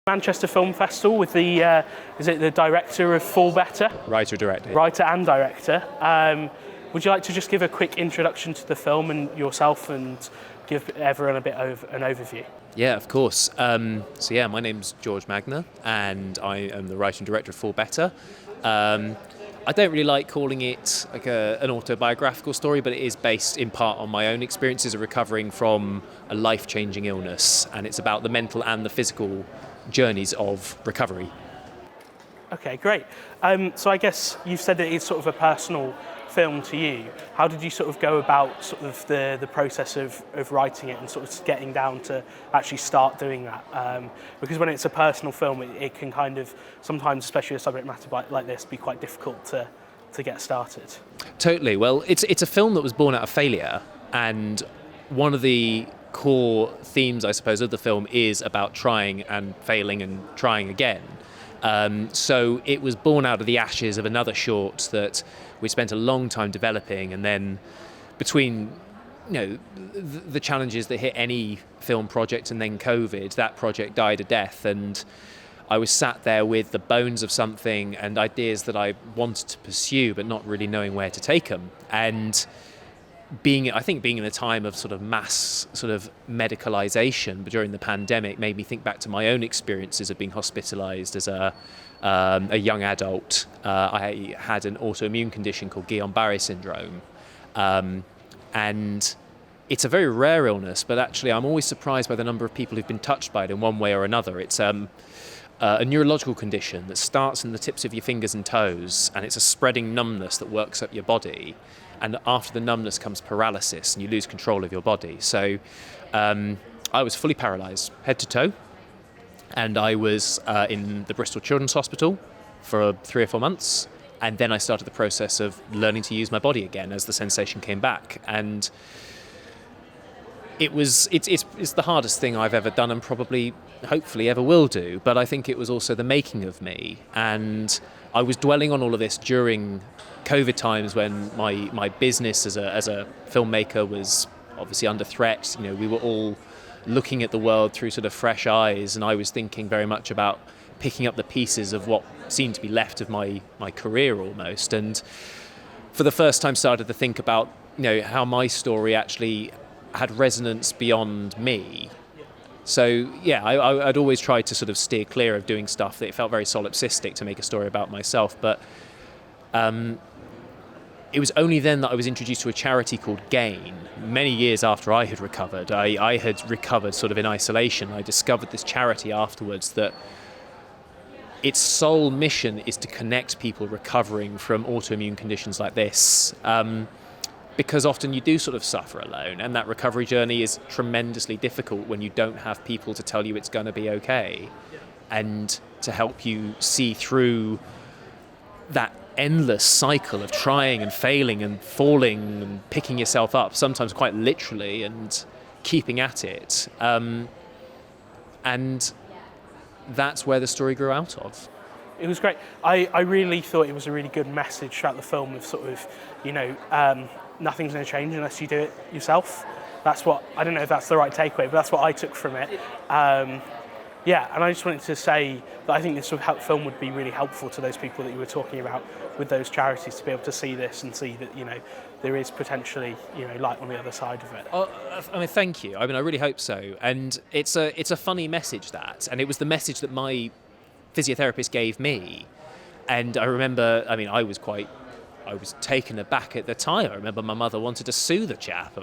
Manchester Film Festival with is it the director of Fall Better? Writer-director. Writer and director. Would you like to just give a quick introduction to the film and yourself and give everyone a bit of an overview? Yeah, of course. My name's George Magner and I am the writer and director of Fall Better. I don't really like calling it like an autobiographical story, but it is based in part on my own experiences of recovering from a life-changing illness, and it's about the mental and the physical journeys of recovery. Okay, great. So I guess you've said that it's sort of a personal film to you. How did you sort of go about sort of the process of writing it and sort of getting down to actually start doing that? Because when it's a personal film, it can kind of sometimes, especially a subject matter like this, be quite difficult to get started. Totally. Well, it's a film that was born out of failure, and one of the core themes, I suppose, of the film is about trying and failing and trying again. So it was born out of the ashes of another short that we spent a long time developing, and then between the challenges that hit any film project and then COVID, that project died a death, and I was sat there with the bones of something and ideas that I wanted to pursue but not really knowing where to take them. And being in a time of sort of mass sort of medicalization, but during the pandemic, made me think back to my own experiences of being hospitalized as a young adult. I had an autoimmune condition called Guillain-Barré syndrome, and it's a very rare illness, but actually I'm always surprised by the number of people who've been touched by it in one way or another. It's a neurological condition that starts in the tips of your fingers and toes, and it's a spreading numbness that works up your body. And after the numbness comes paralysis, and you lose control of your body. So I was fully paralysed, head to toe, and I was in the Bristol Children's Hospital for 3 or 4 months, and then I started the process of learning to use my body again as the sensation came back. And it's the hardest thing I've ever done, and probably, hopefully, ever will do. But I think it was also the making of me, and I was dwelling on all of this during COVID times when my business as a filmmaker was obviously under threat. We were all looking at the world through sort of fresh eyes, and I was thinking very much about picking up the pieces of what seemed to be left of my career almost, and for the first time started to think about how my story actually had resonance beyond me. So yeah, I'd always tried to sort of steer clear of doing stuff that it felt very solipsistic to make a story about myself, but it was only then that I was introduced to a charity called GAIN. Many years after I had recovered, I had recovered sort of in isolation. I discovered this charity afterwards that its sole mission is to connect people recovering from autoimmune conditions like this. Because often you do sort of suffer alone, and that recovery journey is tremendously difficult when you don't have people to tell you it's going to be okay, and to help you see through that endless cycle of trying and failing and falling and picking yourself up, sometimes quite literally, and keeping at it. And that's where the story grew out of. It was great. I really thought it was a really good message throughout the film of sort of, nothing's going to change unless you do it yourself. That's what, I don't know if that's the right takeaway, but that's what I took from it. And I just wanted to say that I think this film would be really helpful to those people that you were talking about with those charities, to be able to see this and see that, there is potentially, light on the other side of it. Thank you. I really hope so. And it's a funny message, that, and it was the message that my physiotherapist gave me. And I remember, I was taken aback at the time. I remember my mother wanted to sue the chap.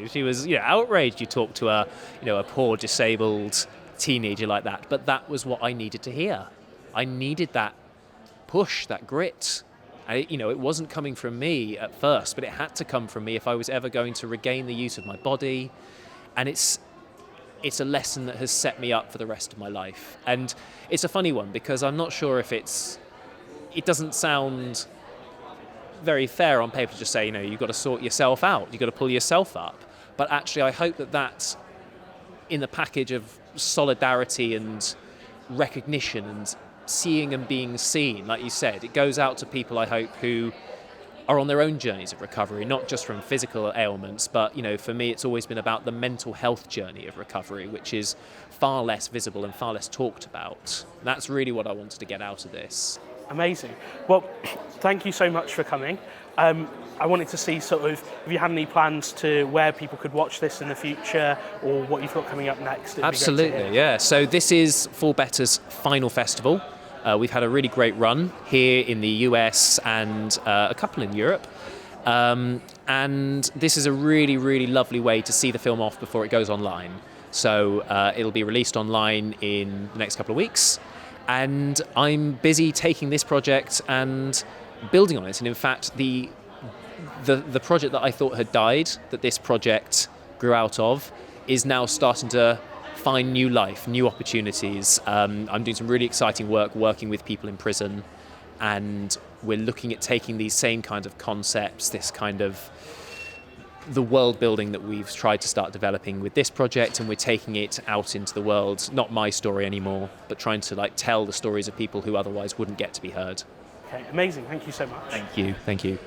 She was, outraged you talk to a poor disabled teenager like that. But that was what I needed to hear. I needed that push, that grit. It wasn't coming from me at first, but it had to come from me if I was ever going to regain the use of my body. And it's a lesson that has set me up for the rest of my life. And it's a funny one, because I'm not sure if it doesn't sound very fair on paper to just say, you've got to sort yourself out, you've got to pull yourself up. But actually, I hope that that's in the package of solidarity and recognition and seeing and being seen, like you said. It goes out to people, I hope, who are on their own journeys of recovery, not just from physical ailments, but for me it's always been about the mental health journey of recovery, which is far less visible and far less talked about. That's really what I wanted to get out of this. Amazing. Well, thank you so much for coming. I wanted to see sort of if you had any plans to where people could watch this in the future, or what you've got coming up next. Absolutely, yeah. So this is Full Better's final festival. We've had a really great run here in the US and a couple in Europe. And this is a really, really lovely way to see the film off before it goes online. So it'll be released online in the next couple of weeks. And I'm busy taking this project and building on it. And in fact, the project that I thought had died, that this project grew out of, is now starting to find new life, new opportunities. I'm doing some really exciting work working with people in prison, and we're looking at taking these same kinds of concepts, this kind of the world building that we've tried to start developing with this project, and we're taking it out into the world. Not my story anymore, but trying to tell the stories of people who otherwise wouldn't get to be heard. Okay, amazing. Thank you so much. Thank you.